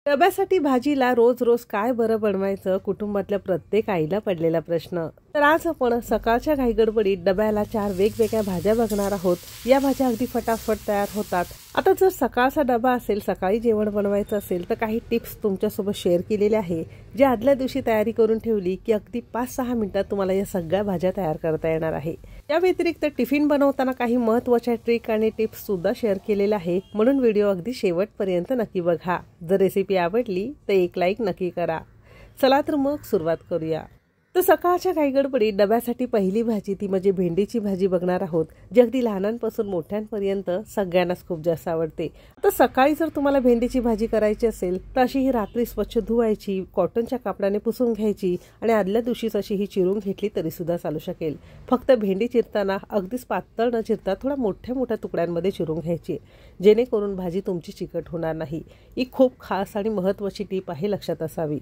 डब्यासाठी भाजीला रोज रोज काय बरं बनवायचं, कुटुंबातल्या प्रत्येक आईला पडलेला प्रश्न। तर आज आपण सकाळच्या घाईगडबडीत डब्याला 4 वेगवेगळ्या भाज्या बघणार आहोत। या भाज्या अगदी फटाफट तयार होतात। आता जर सकाळचा डबा असेल, सकाळी जेवण बनवायचं असेल, तर काही टिप्स तुमच्यासोबत शेअर केलेले आहे, जे आदल्या दिवशी तयारी करून ठेवली की अगदी 5-6 मिनिटात तुम्हाला या सगळ्या भाज्या तयार करता येणार आहे। या व्यतिरिक्त टिफिन बनवताना काही महत्त्वाच्या ट्रिक आणि टिप्स सुद्धा शेअर केलेल्या आहे, म्हणून व्हिडिओ अगदी शेवटपर्यंत नक्की बघा। जर रेसिपी आवडली तर एक लाईक नक्की करा। चला तर मग सुरुवात करूया। तर सकाळच्या घाईगडबडीत डब्यासाठी पहिली भाजी ती म्हणजे भेंडीची भाजी बघणार आहोत, जी अगदी लहानांपासून मोठ्यांपर्यंत सगळ्यांनाच खूप जास्त आवडते। तर सकाळी जर तुम्हाला भेंडीची भाजी करायची असेल तर अशी ही रात्री स्वच्छ धुवायची, कॉटनच्या कापडाने पुसून घ्यायची आणि आदल्या दिवशीच अशी ही चिरून घेतली तरी सुद्धा चालू शकेल। फक्त भेंडी चिरताना अगदीच पातळ न चिरता थोडा मोठ्या मोठ्या तुकड्यांमध्ये चिरून घ्यायची, जेणेकरून भाजी तुमची चिकट होणार नाही। ही खूप खास आणि महत्त्वाची टिप आहे, लक्षात असावी।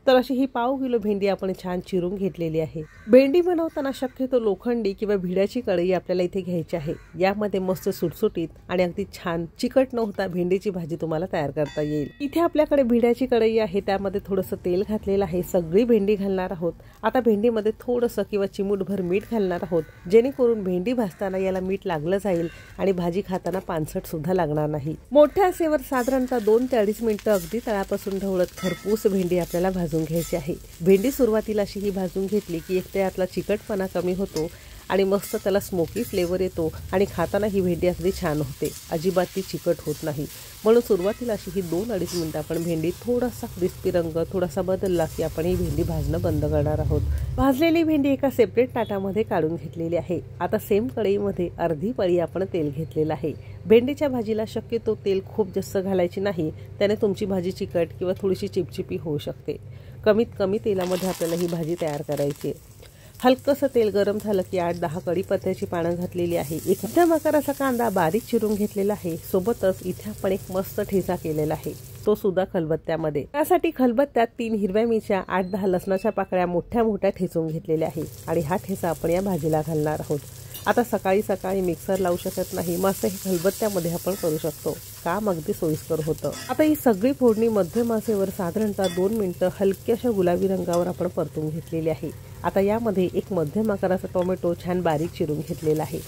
तर अशी ही पाव किलो भेंडी आपण छान चिरून घेतलेली आहे। भेंडी बनवताना शक्यतो लोखंडी किंवा भिड्याची कढई आपल्याला इथे घ्यायची आहे। यामध्ये मस्त सुटसुटीत आणि अगदी छान चिकट न होता भेंडीची भाजी तुम्हाला तयार करता येईल। इथे आपल्याकडे भिड्याची कढई आहे, त्यामध्ये थोडंसं तेल घातलेलं आहे। सगळी भेंडी घालणार आहोत। आता भेंडीमध्ये थोडंसं किंवा चिमूटभर मीठ घालणार आहोत, जेणेकरून भेंडी भाजताना याला मीठ लागलं जाईल आणि भाजी खाताना पानसट सुद्धा लागणार नाही। मोठ्या आचेवर साधारणतः 2 ते 2.5 मिनिटं अगदी तळापासून ढवळत खरपूस भेंडी आपल्याला भाजून घ्यायची आहे। भेंडी सुरुवातीला अशी ही भाजून घेतली की एक त्यातला चिकटपणा कमी होतो आणि मस्त त्याला स्मोकी फ्लेवर येतो आणि खाताना ही भेंडी अगदी छान होते, अजिबात ती चिकट होत नाही। म्हणून सुरुवातीला अशी ही 2-2.5 मिनिटं आपण भेंडी थोडासा क्रिस्पी रंग थोडासा बदलला की आपण ही भेंडी भाजणं बंद करणार आहोत। भाजलेली भेंडी एका सेपरेट ताटामध्ये काढून घेतलेली आहे। आता सेम कढईमध्ये अर्धी पळी आपण तेल घेतलेलं आहे। भेंडीच्या भाजीला शक्यतो तेल खूप जास्त घालायची नाही, त्याने तुमची भाजी चिकट किंवा थोडीशी चिपचिपी होऊ शकते। कमीत कमी तेलामध्ये आपल्याला ही भाजी तयार करायची आहे। हलकंसं तेल गरम झालं की 8-10 कढीपत्त्याची पानं घातलेली आहे। एक मध्यम आकाराचा कांदा बारीक चिरून घेतलेला आहे। सोबतच इथे आपण एक मस्त ठेचा केलेला आहे, तो सुद्धा खलबत्त्यामध्ये। त्यासाठी खलबत्त्यात 3 हिरव्या मिरच्या, 8-10 लसणाच्या पाकळ्या मोठ्या मोठ्या ठेचून घेतलेल्या आहे आणि हा ठेचा आपण या भाजीला घालणार आहोत। आता सकाळी सकाळी मिक्सर लावू शकत नाही, मस्त हे खलबत्त्यामध्ये आपण करू शकतो, काम अगदी सोयीस्कर होतं। आता ही सगळी फोडणी मध्यम आचेवर साधारणतः 2 मिनिटं हलक्याशा गुलाबी रंगावर आपण परतून घेतलेली आहे। आता यामध्ये एक मध्यम आकाराचा टोमॅटो छान बारीक चिरून घेतलेला आहे।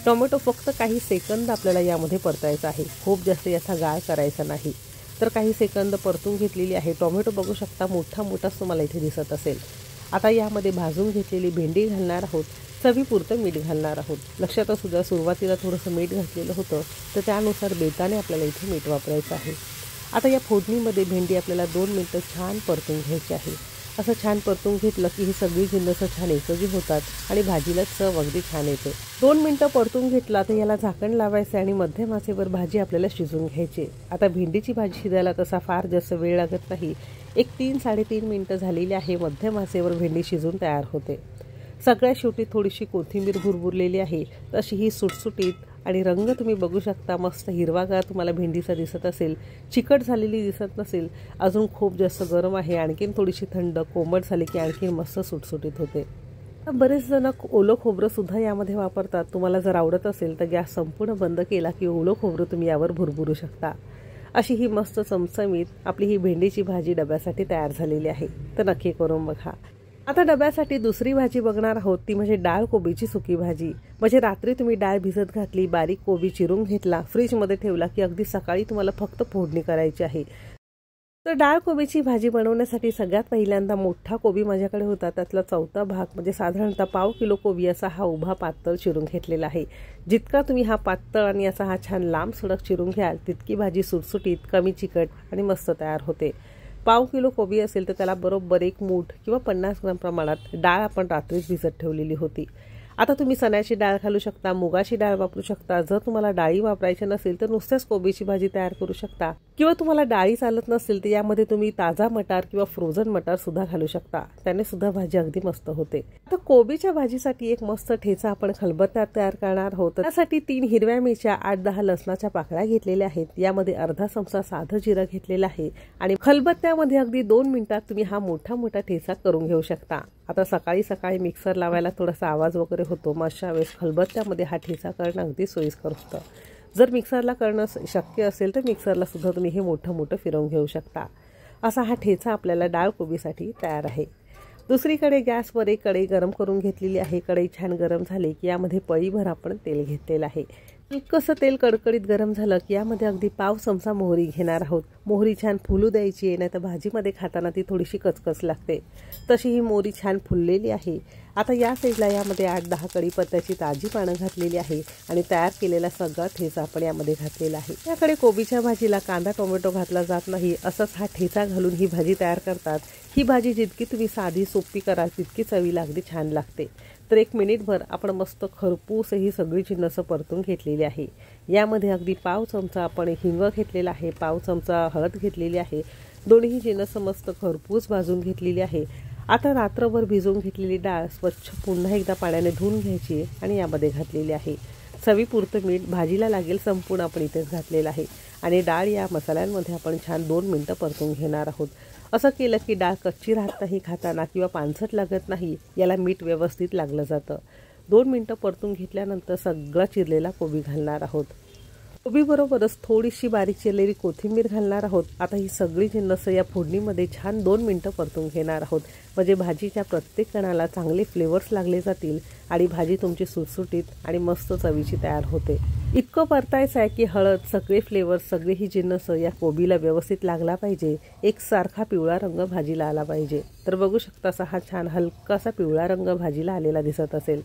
टोमॅटो फक्त काही सेकंद आपल्याला यामध्ये परतायचा आहे, खूप जास्त याचा गाळ करायचा नाही। तर काही सेकंद परतून घेतलेली आहे। टोमॅटो बघू शकता मोठा मोठाच तुम्हाला इथे दिसत असेल। आता यामध्ये भाजून घेतलेली भेंडी घालणार आहोत, चवीपुरतं मीठ घालणार आहोत। लक्षात असू द्या सुरुवातीला थोडंसं मीठ घातलेलं होतं, तर त्यानुसार बेताने आपल्याला इथे मीठ वापरायचं आहे। आता या फोडणीमध्ये भेंडी आपल्याला 2 मिनिटं छान परतून घ्यायची आहे। असं छान परतून घेतलं की ही सगळी जिन्नस छान एकजी होतात आणि भाजीला चव अगदी छान येते। 2 मिनिटं परतून घेतला तर याला झाकण लावायचं आणि मध्यम आचेवर भाजी आपल्याला शिजवून घ्यायची। आता भेंडीची भाजी शिजायला तसा फार जास्त वेळ लागत नाही, एक 3-3.5 मिनिटं झालेली आहे। मध्यम आचेवर भेंडी शिजून तयार होते। सगळ्या शेवटी थोडीशी कोथिंबीर भुरभुरलेली आहे, तशी ही सुटसुटीत आणि रंग तुम्ही बघू शकता मस्त हिरवागार तुम्हाला भेंडीचा दिसत असेल, चिकट झालेली दिसत नसेल, अजून खूप जास्त गरम आहे, आणखीन थोडीशी थंड कोमट झाली की आणखीन मस्त सुटसुटीत होते। बरेच जण ओलं खोबरं सुद्धा यामध्ये वापरतात, तुम्हाला जर आवडत असेल तर गॅस संपूर्ण बंद केला की ओलं खोबरं तुम्ही यावर भुरभुरू शकता। अशी ही मस्त चमचमीत आपली ही भेंडीची भाजी डब्यासाठी तयार झालेली आहे, तर नक्की करून बघा। आता डब्यासाठी दुसरी भाजी बघणार आहोत, ती म्हणजे डाळ कोबीची सुकी भाजी। म्हणजे रात्री तुम्ही डाळ भिजत घातली, बारीक कोबी चिरून घेतला, फ्रीजमध्ये ठेवला की अगदी सकाळी तुम्हाला फक्त फोडणी करायची आहे। तर डाळ कोबीची भाजी बनवण्यासाठी सगळ्यात पहिल्यांदा मोठा कोबी माझ्याकडे होता, त्यातला 1/4 भाग म्हणजे साधारणतः पाव किलो कोबी असा हा उभा पातळ चिरून घेतलेला आहे। जितका तुम्ही हा पातळ आणि असा हा छान लांब सडक चिरून घ्याल, तितकी भाजी सुटसुटीत, कमी चिकट आणि मस्त तयार होते। पाव किलो कोबी असेल तर त्याला बरोबर 1 मूठ किंवा 50 ग्राम प्रमाणात डाळ आपण रात्रीच भिजत ठेवलेली होती। आता तुम्ही चण्याची डाळ घालू शकता, मुगाची डाळ वापरू शकता। जर तुम्हाला डाळी वापरायच्या नसेल तर नुसत्याच कोबीची भाजी तयार करू शकता, किंवा तुम्हाला डाळी चालत नसेल तर यामध्ये तुम्ही ताजा मटार किंवा फ्रोझन मटार सुद्धा घालू शकता, त्याने सुद्धा भाजी अगदी मस्त होते। आता कोबीच्या भाजीसाठी एक मस्त ठेचा आपण खलबत्त्यात तयार करणार आहोत। त्यासाठी 3 हिरव्या मिरच्या, 8-10 लसणाच्या पाकळ्या घेतलेल्या आहेत। यामध्ये अर्धा चमचा साधं जिरं घेतलेलं आहे आणि खलबत्त्यामध्ये अगदी 2 मिनिटात तुम्ही हा मोठा मोठा ठेचा करून घेऊ शकता। आता सकाळी सकाळी मिक्सर लावायला थोडासा आवाज वगैरे होतो, मग अशा वेळेस खलबत्त्यामध्ये हा ठेचा करणं अगदी सोयीस्कर होतं। जर मिक्सरला करणं शक्य असेल तर मिक्सरला सुद्धा तुम्ही हे मोठं मोठं फिरवून घेऊ शकता। असा हा ठेचा आपल्याला डाळ कोबीसाठी तयार आहे। दुसरीकडे गॅसवर एक कढई गरम करून घेतलेली आहे। कढई छान गरम झाली की यामध्ये पळीभर आपण तेल घेतलेलं आहे। कसं तेल कडकडीत गरम झालं की यामध्ये अगदी पाव चमचा मोहरी घेणार आहोत। मोहरी छान फुलू द्यायची आहे, नाही तर भाजीमध्ये खाताना ती थोडीशी कचकच लागते। तशी ही मोहरी छान फुललेली आहे। आता या साईडला यामध्ये 8-10 कढीपत्त्याची ताजी पानं घातलेली आहे आणि तयार केलेला सगळा ठेचा आपण यामध्ये घातलेला आहे। याकडे कोबीच्या भाजीला कांदा टोमॅटो घातला जात नाही, असंच हा ठेचा घालून ही भाजी तयार करतात। ही भाजी जितकी तुम्ही साधी सोपी कराल तितकी चवीला अगदी छान लागते। तर 1 मिनिटभर आपण मस्त खरपूस ही सगळी जिन्नस परतून घेतलेली आहे। यामध्ये अगदी पाव चमचा आपण हिंग घेतलेला आहे, पाव चमचा हळद घेतलेली आहे। दोन्ही जिन्नस मस्त खरपूस भाजून घेतलेली आहे। आता रात्रभर भिजवून घेतलेली डाळ स्वच्छ पुन्हा एकदा पाण्याने धुवून घ्यायची आणि यामध्ये घातलेली आहे। चवीपुरतं मीठ भाजीला लागेल संपूर्ण आपण इथेच घातलेलं आहे आणि डाळ या मसाल्यांमध्ये आपण छान 2 मिनिटं परतून घेणार आहोत। असं केलं की डाळ कच्ची राहत नाही खाताना किंवा पानसट लागत नाही, याला मीठ व्यवस्थित लागलं जातं। 2 मिनिटं परतून घेतल्यानंतर सगळा चिरलेला कोबी घालणार आहोत। कोबीबरोबरच थोडीशी बारीक चिरलेली कोथिंबीर घालणार आहोत। आता ही सगळी जिन्नस या फोडणीमध्ये छान 2 मिनिटं परतून घेणार आहोत, म्हणजे भाजीच्या प्रत्येक कणाला चांगले फ्लेवर्स लागले जातील आणि भाजी तुमची सुटसुटीत आणि मस्त चवीची तयार होते। इतकं परतायचं आहे की हळद, सगळे फ्लेवर्स, सगळी ही जिन्नस या कोबीला व्यवस्थित लागला पाहिजे। एकसारखा पिवळा रंग भाजीला आला पाहिजे। तर बघू शकता हा छान हलकासा पिवळा रंग भाजीला आलेला दिसत असेल।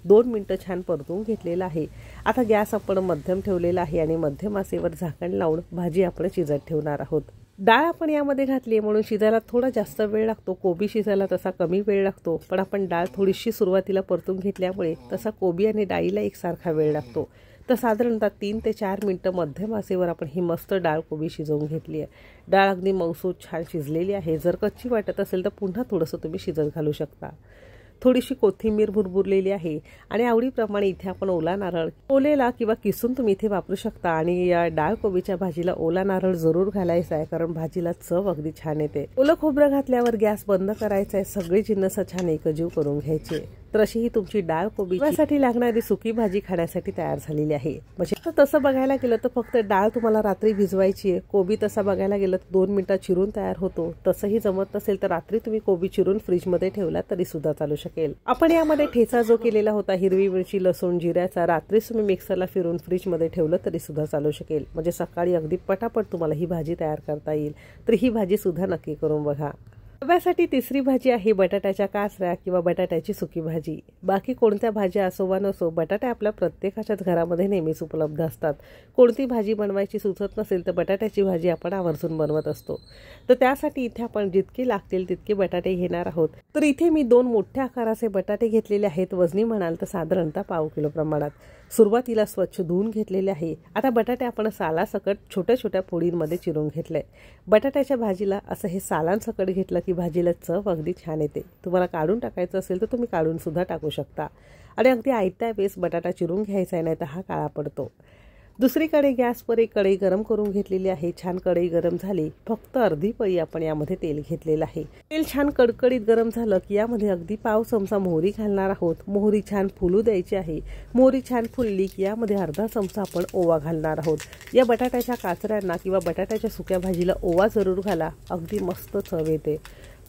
2 मिनिटं छान परतून घेतलेला आहे। आता गॅस आपण मध्यम ठेवलेला आहे आणि मध्यम आचेवर झाकण लावून भाजी आपण शिजत ठेवणार आहोत। डाळ आपण यामध्ये घातली म्हणून शिजायला थोडा जास्त वेळ लागतो, कोबी शिजायला तसा कमी वेळ लागतो, पण आपण डाळ थोडीशी सुरुवातीला परतून घेतल्यामुळे तसा कोबी आणि डाळीला एकसारखा वेळ लागतो। तर साधारणतः 3 ते 4 मिनिटं मध्यम आचेवर आपण ही मस्त डाळ कोबी शिजवून घेतली आहे। डाळ अगदी मऊसूत छान शिजलेली आहे। जर कच्ची वाटत असेल तर पुन्हा थोडंसं तुम्ही शिजत घालू शकता। थोडीशी कोथिंबीर भुरभुरलेली आहे आणि आवडीप्रमाणे इथे आपण ओला नारळ ओलेला किंवा किसून तुम्ही इथे वापरू शकता आणि या डाळ कोबीच्या भाजीला ओला नारळ जरूर घालायचा आहे, कारण भाजीला चव अगदी छान येते। ओलं खोबरं घातल्यावर गॅस बंद करायचा आहे, सगळी जिन्नस छान एकजीव करून घ्यायची। तर अशी ही तुमची डाळ कोबीसाठी लागणारी सुकी भाजी खाण्यासाठी तयार झालेली आहे। म्हणजे तसं बघायला गेलं तर फक्त डाळ तुम्हाला रात्री भिजवायची आहे, कोबी तसा बघायला गेलं तर 2 मिनिटात चिरून तयार होतो। तसंही जमत नसेल तर रात्री तुम्ही कोबी चिरून फ्रीजमध्ये ठेवला तरी सुद्धा चालू शकेल। आपण यामध्ये ठेचा जो केलेला होता हिरवी मिरची, लसूण, जिऱ्याचा, रात्रीच तुम्ही मिक्सरला फिरून फ्रीजमध्ये ठेवलं तरी सुद्धा चालू शकेल, म्हणजे सकाळी अगदी पटापट तुम्हाला ही भाजी तयार करता येईल। तर ही भाजी सुद्धा नक्की करून बघा। डब्यासाठी तिसरी भाजी आहे बटाट्याच्या काचऱ्या किंवा बटाट्याची सुकी भाजी। बाकी कोणत्या भाज्या असो वा नसो, बटाटे आपल्या प्रत्येकाच्याच घरामध्ये नेहमीच उपलब्ध असतात। कोणती भाजी बनवायची सुचत नसेल तर बटाट्याची भाजी आपण आवर्जून बनवत असतो। तर त्यासाठी इथे आपण जितके लागतील तितके बटाटे घेणार आहोत। तर इथे मी 2 मोठ्या आकाराचे बटाटे घेतलेले आहेत। वजनी म्हणाल तर साधारणतः पाव किलो प्रमाणात। सुरुवातीला स्वच्छ धुवून घेतलेले आहे। आता बटाटे आपण सालासकट छोट्या छोट्या फोडींमध्ये चिरून घेतले। बटाट्याच्या भाजीला असं हे सालांसकट घेतलं की भाजीला चव अगदी छान येते। तुम्हाला काढून टाकायचं असेल तर तुम्ही काढून सुद्धा टाकू शकता आणि अगदी आयत्या वेळेस बटाटा चिरून घ्यायचा आहे, नाही तर हा काळा पडतो। दुसरीकडे गॅसवर एक कढई गरम करून घेतलेली आहे। छान कढई गरम झाली, फक्त अर्धी पळी आपण यामध्ये तेल घेतलेलं आहे। तेल छान कडकडीत गरम झालं की यामध्ये अगदी पाव चमचा मोहरी घालणार आहोत। मोहरी छान फुलू द्यायची आहे। मोहरी छान फुलली की यामध्ये अर्धा चमचा आपण ओवा घालणार आहोत। या बटाट्याच्या काचऱ्यांना किंवा बटाट्याच्या सुक्या भाजीला ओवा जरूर घाला, अगदी मस्त चव येते।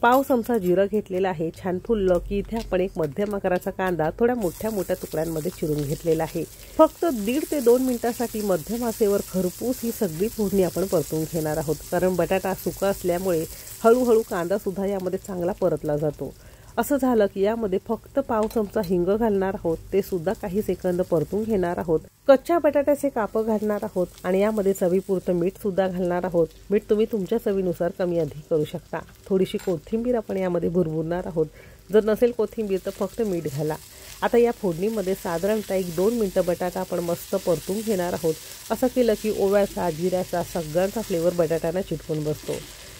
पाव चमचा जिरं घेतलेला आहे। छान फुललं की इथे आपण एक मध्यम आकाराचा कांदा थोड्या मोठ्या मोठ्या तुकड्यांमध्ये चिरून घेतलेला आहे। फक्त 1.5 ते 2 मिनिटांसाठी मध्यम आचेवर खरपूस ही सगळी फोडणी आपण परतून घेणार आहोत, कारण बटाटा सुका असल्यामुळे हळूहळू कांदा सुद्धा यामध्ये चांगला परतला जातो। असं झालं की यामध्ये फक्त पाव चमचा हिंग घालणार आहोत, ते सुद्धा काही सेकंद परतून घेणार आहोत। कच्च्या बटाट्याचे कापं घालणार आहोत आणि यामध्ये चवीपुरतं मीठ सुद्धा घालणार आहोत। मीठ तुम्ही तुमच्या चवीनुसार कमी अधिक करू शकता। थोडीशी कोथिंबीर आपण यामध्ये भुरभुरणार आहोत। जर नसेल कोथिंबीर तर फक्त मीठ घाला। आता या फोडणीमध्ये साधारणतः 1-2 मिनिटं बटाटा आपण मस्त परतून घेणार आहोत। असं केलं की ओव्याचा, जिऱ्याचा सगळ्यांचा फ्लेवर बटाट्याला चिटकून बसतो।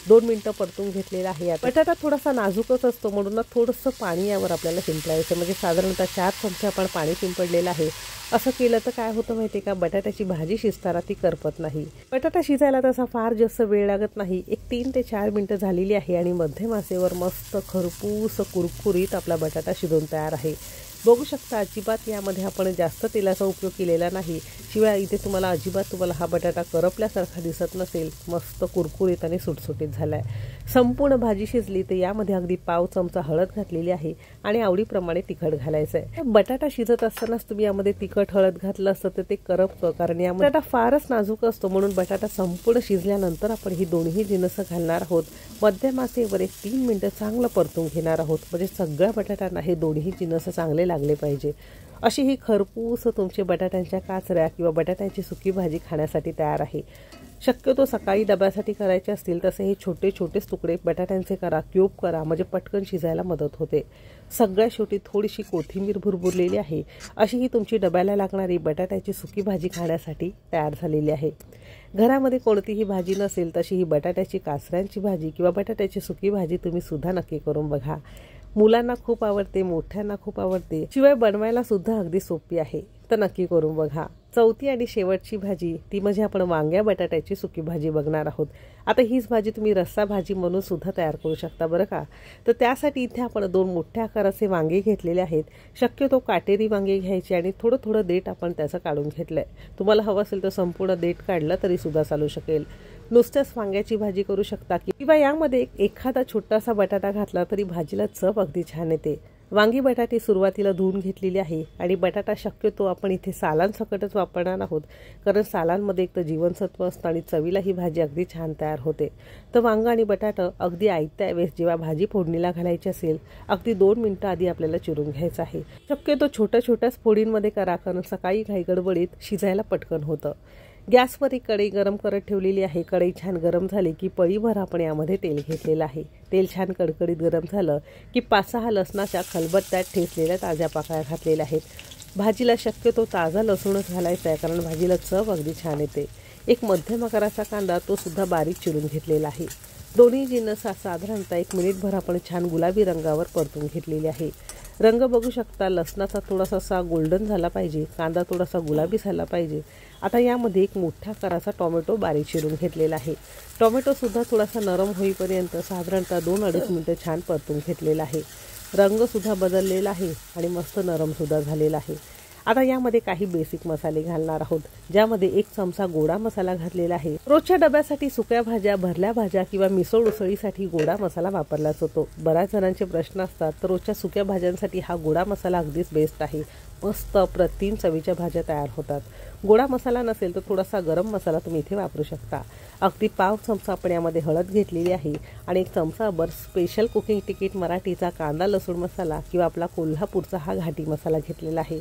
2 मिनिटं परतून घेतलेला आहे। बटाटा थोडासा नाजूकच असतो म्हणून थोडंसं पाणी यावर आपल्याला शिंपडायचं, म्हणजे साधारणतः 4 चमचे आपण पाणी शिंपडलेलं आहे। असं केलं तर काय होतं माहिती का, बटाट्याची भाजी शिजताना ती करपत नाही। बटाटा शिजायला तसा फार जास्त वेळ लागत नाही। 3 ते 4 मिनिटं झालेली आहे आणि मध्यम आचेवर मस्त खरपूस कुरकुरीत आपला बटाटा शिजून तयार आहे। बघू शकता अजिबात यामध्ये आपण जास्त तेलाचा उपयोग केलेला नाही. शिवाय इथे तुम्हाला हा बटाटा करपल्यासारखा दिसत नसेल. मस्त कुरकुरीत आणि सुटसुटीत झालाय. संपूर्ण भाजी शिजली तर यामध्ये अगदी पाव चमचा हळद घातलेली आहे आणि आवडीप्रमाणे तिखट घालायचं आहे. बटाटा शिजत असतानाच तुम्ही यामध्ये तिखट हळद घातलं असतं तर ते करपतं, कारण यामध्ये बटाटा फारच नाजूक असतो. म्हणून बटाटा संपूर्ण शिजल्यानंतर आपण ही दोन्ही जिन्नस घालणार आहोत. मध्यम आचेवर 3 मिनिटं चांगलं परतून घेणार आहोत, म्हणजे सगळ्या बटाट्यांना हे दोन्ही जिन्नस चांगले लागले पाहिजे. अशी ही खरपूस तुमची बटाट्यांच्या काचऱ्या किंवा बटाट्याची सुकी भाजी खाण्यासाठी तयार आहे. शक्यतो सकाळी डब्यासाठी करायचे असतील तसे हे छोटे छोटेच तुकडे बटाट्यांचे करा, क्यूब करा, म्हणजे पटकन शिजायला मदत होते. सगळ्या शेवटी थोडीशी कोथिंबीर भुरभुरलेली आहे. अशी ही तुमची डब्याला लागणारी बटाट्याची सुकी भाजी खाण्यासाठी तयार झालेली आहे. घरामध्ये कोणतीही भाजी नसेल तशी ही बटाट्याची काचऱ्यांची भाजी किंवा बटाट्याची सुकी भाजी तुम्ही सुद्धा नक्की करून बघा. मुलांना खूप आवडते, मोठ्यांना खूप आवडते, शिवाय बनवायला सुद्धा अगदी सोपी आहे. तर नक्की करून बघा. चौथी आणि शेवटची भाजी ती म्हणजे आपण वांग्या बटाट्याची सुकी भाजी बघणार आहोत. आता हीच भाजी तुम्ही रस्सा भाजी म्हणून सुद्धा तयार करू शकता बरं का. तर त्यासाठी इथे आपण 2 मोठ्या आकाराचे वांगे घेतलेले आहेत. शक्यतो काटेरी वांगे घ्यायचे आणि थोडं थोडं देठ आपण त्याचं काढून घेतलंय. तुम्हाला हवं असेल तर संपूर्ण देठ काढलं तरी सुद्धा चालू शकेल. नुसत्याच वांग्याची भाजी करू शकता किंवा यामध्ये एखादा छोटासा बटाटा घातला तरी भाजीला चव अगदी छान येते. वांगी बटाटे सुरुवातीला धुवून घेतलेली आहे आणि बटाटा शक्यतो आपण इथे सालांसकटच वापरणार आहोत, कारण सालांमध्ये एक तर जीवनसत्व असतं आणि चवीला ही भाजी अगदी छान तयार होते. तर वांग आणि बटाटा अगदी आयत्या वेळेस जेव्हा भाजी फोडणीला घालायची असेल अगदी 2 मिनिटं आधी आपल्याला चिरून घ्यायचं आहे. शक्यतो छोट्या छोट्याच फोडींमध्ये करा, कारण सकाळी घाई गडबडीत शिजायला पटकन होतं. गॅसवर एक कढई गरम करत ठेवलेली आहे. कढई छान गरम झाली की पळीभर आपण यामध्ये तेल घेतलेलं आहे. तेल छान कडकडीत गरम झालं की 5-6 लसणाच्या खलबत्त्यात ठेचलेल्या ताज्या पाकळ्या घातलेल्या आहेत. भाजीला शक्यतो ताजा लसूणच घालायचा आहे, कारण भाजीला चव अगदी छान येते. एक मध्यम आकाराचा कांदा तो सुद्धा बारीक चिरून घेतलेला आहे. दोन्ही जिन्नस साधारणतः 1 मिनिटभर आपण छान गुलाबी रंगावर परतून घेतलेले आहे. रंग बघू शकता, लसणाचा थोडासा गोल्डन झाला पाहिजे, कांदा थोडासा गुलाबी झाला पाहिजे. आता यामध्ये एक मोठ्या आकाराचा टोमॅटो बारीक चिरून घेतलेला आहे. टोमॅटो सुद्धा थोडासा नरम होईपर्यंत साधारणतः 2-2.5 मिनिटं छान परतून घेतलेला आहे. रंग सुद्धा बदललेला आहे आणि मस्त नरम सुद्धा झालेला आहे. आता यामध्ये काही बेसिक मसाले घालणार आहोत, ज्यामध्ये 1 चमचा गोडा मसाला घातलेला आहे. रोजच्या डब्यासाठी सुक्या भाज्या, भरल्या भाज्या किंवा मिसळ उसळीसाठी गोडा मसाला वापरला जातो. बऱ्याच जणांचे प्रश्न असतात, तर रोजच्या सुक्या भाज्यांसाठी हा गोडा मसाला अगदीच बेस्ट आहे. मस्त अप्रतिम चवीच्या भाज्या तयार होतात. गोडा मसाला नसेल तर थोडासा गरम मसाला तुम्ही इथे वापरू शकता. अगदी पाव चमचा आपण यामध्ये हळद घेतलेली आहे आणि 1 चमचाभर स्पेशल कुकिंग तिकीट मराठीचा कांदा लसूण मसाला किंवा आपला कोल्हापूरचा हा घाटी मसाला घेतलेला आहे.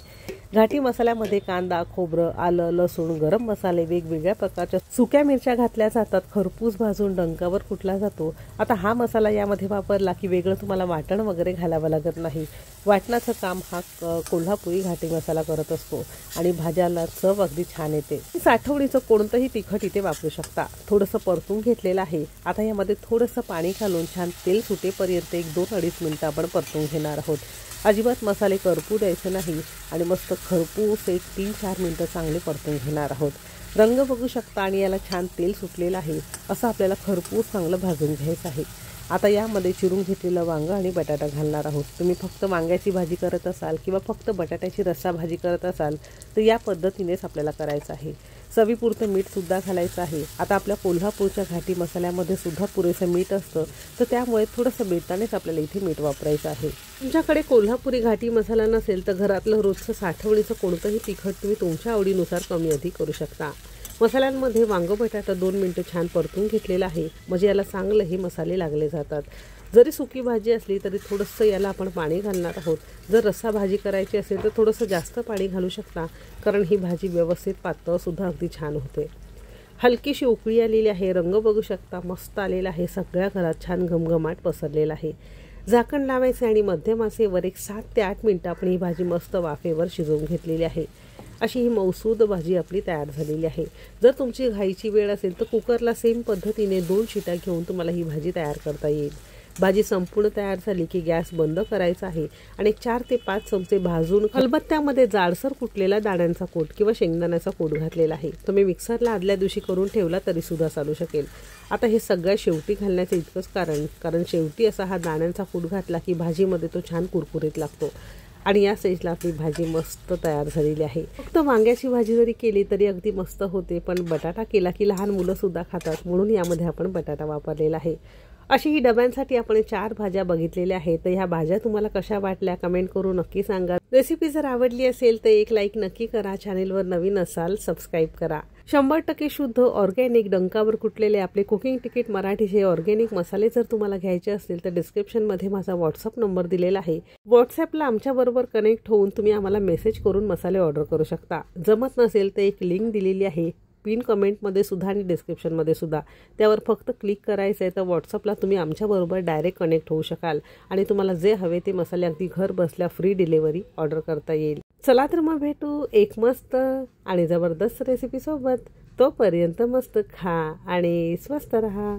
घाटी मसाल्यामध्ये कांदा, खोबरं, आलं, लसूण, गरम मसाले, वेगवेगळ्या प्रकारच्या सुक्या मिरच्या घातल्या जातात. खरपूस भाजून डंकावर कुटला जातो. आता हा मसाला यामध्ये वापरला की वेगळं तुम्हाला वाटण वगैरे घालावं लागत नाही. वाटणाचं काम हा कोल्हापुरी घाटी मसाला करत असतो आणि भाज्याला चव अगदी छान येते. साठवणीचं कोणतंही तिखट इथे वापरू शकता. थोडंसं परतून घेतलेलं आहे. आता यामध्ये थोडंसं पाणी घालून छान तेल सुटेपर्यंत 1-2-2.5 मिनिटं आपण परतून घेणार आहोत. अजिबात मसाले करपू द्यायचे नाही आणि मस्त खरपूस 3-4 मिनिटं चांगले परतून घेणार आहोत. रंग बघू शकता आणि याला छान तेल सुटलेलं आहे. असं आपल्याला खरपूस चांगलं भाजून घ्यायचं आहे. आता यामध्ये चिरून घेतलेलं वांग आणि बटाटा घालणार आहोत. तुम्ही फक्त वांग्याची भाजी करत असाल किंवा फक्त बटाट्याची रस्सा भाजी करत असाल तर या पद्धतीनेच आपल्याला करायचं आहे. चवीपुरतं मीठ सुद्धा घालायचं आहे. आता आपल्या कोल्हापूरच्या घाटी मसाल्यामध्ये सुद्धा पुरेसं मीठ असतं, तर त्यामुळे थोडंसं बेतानेच आपल्याला इथे मीठ वापरायचं आहे. तुमच्याकडे कोल्हापुरी घाटी मसाला नसेल तर घरातलं रोजचं साठवणीचं कोणतंही तिखट तुम्ही तुमच्या आवडीनुसार कमी अधिक करू शकता. मसाल्यांमध्ये वांग बटाटा 2 मिनिटं छान परतून घेतलेला आहे, म्हणजे याला चांगले हे मसाले लागले जातात. जरी सुकी भाजी असली तरी थोडंसं याला आपण पाणी घालणार आहोत. जर रस्सा भाजी करायची असेल तर थोडंसं जास्त पाणी घालू शकता, कारण ही भाजी व्यवस्थित पातळ सुद्धा अगदी छान होते. हलकीशी उकळी आलेली आहे. रंग बघू शकता, मस्त आलेला आहे. सगळ्या घरात छान घमघमाट पसरलेला आहे. झाकण लावायचे आणि मध्यम आचेवर 7 ते 8 मिनिटं आपण ही भाजी मस्त वाफेवर शिजवून घेतलेली आहे. अशी ही मौसूद भाजी आपली तयार झालेली आहे. जर तुमची घाईची वेळ असेल तर कुकरला सेम पद्धतीने 2 शिट्या घेऊन तुम्हाला ही भाजी तयार करता येईल. भाजी संपूर्ण तयार झाली की गॅस बंद करायचा आहे आणि 4 ते 5 चमचे भाजून खलबत्त्यामध्ये जाडसर कुटलेला दाण्यांचा कूट किंवा शेंगदाण्याचा कूट घातलेला आहे. तुम्ही मिक्सरला आदल्या दिवशी करून ठेवला तरी सुद्धा चालू शकेल. आता हे सगळ्या शेवटी घालण्याचं इतकंच कारण शेवटी असा हा दाण्यांचा कूट घातला की भाजीमध्ये तो छान कुरकुरीत लागतो. आणि या स्टेजला आपली भाजी मस्त तयार झालेली आहे। फक्त वांग्याची भाजी जरी केली तरी अगदी मस्त होते, पण बटाटा केला की लहान मुलं सुद्धा खातात, म्हणून यामध्ये आपण बटाटा वापरलेला आहे। अशी ही डब्यांसाठी आपण 4 भाज्या बघितलेल्या आहेत। तर ह्या भाज्या तुम्हाला कशा वाटल्या कमेंट करून नक्की सांगा। रेसिपी जर आवडली असेल तर एक लाईक नक्की करा। चॅनेलवर नवीन असाल सबस्क्राईब करा। 100% शुद्ध ऑर्गॅनिक डंकावर कुटलेले आपले कुकिंग तिकीट मराठीचे ऑर्गॅनिक मसाले जर तुम्हाला घ्यायचे असतील तर डिस्क्रिप्शनमध्ये माझा व्हॉट्सअप नंबर दिलेला आहे। व्हॉट्सअपला आमच्याबरोबर कनेक्ट होऊन तुम्ही आम्हाला मेसेज करून मसाले ऑर्डर करू शकता। जमत नसेल तर एक लिंक दिलेली आहे पिन कमेंटमध्ये सुद्धा आणि डिस्क्रिप्शनमध्ये सुद्धा, त्यावर फक्त क्लिक करायचं आहे तर व्हॉट्सअपला तुम्ही आमच्याबरोबर डायरेक्ट कनेक्ट होऊ शकाल आणि तुम्हाला जे हवे ते मसाले अगदी घर बसल्या फ्री डिलिव्हरी ऑर्डर करता येईल। चला तर मग भेटू एक मस्त आणि जबरदस्त रेसिपी सोबत। तोपर्यंत मस्त खा आणि स्वस्त रहा।